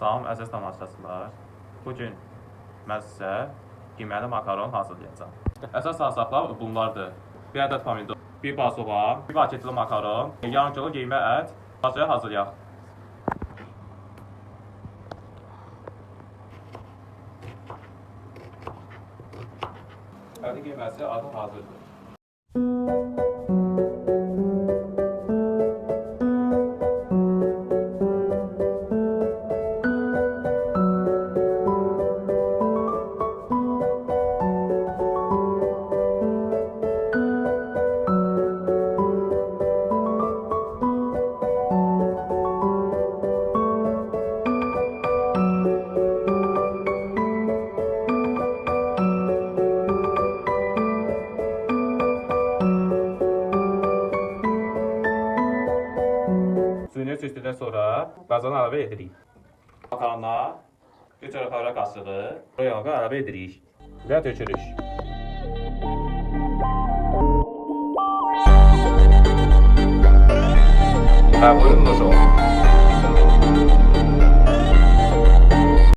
Salam, əziz tamaşaçılar. Bugün mən sizə qiymətli makaron hazırlayacağam. Əsas hazırlıqlar bunlardır. 1 ədəd pomidor, 1 bağ soğan, 1 paketli makaron, yarım kilo qiyma ət. Başlayaq hazırlayaq. Ədi qiyməsi adı hazırdır. Suyunu süzdükdən sonra qazana əlavə edirik. Makarona 3 örtəyə qaşığı yağı əlavə edirik və tökürük. Buyurun, noş olsun.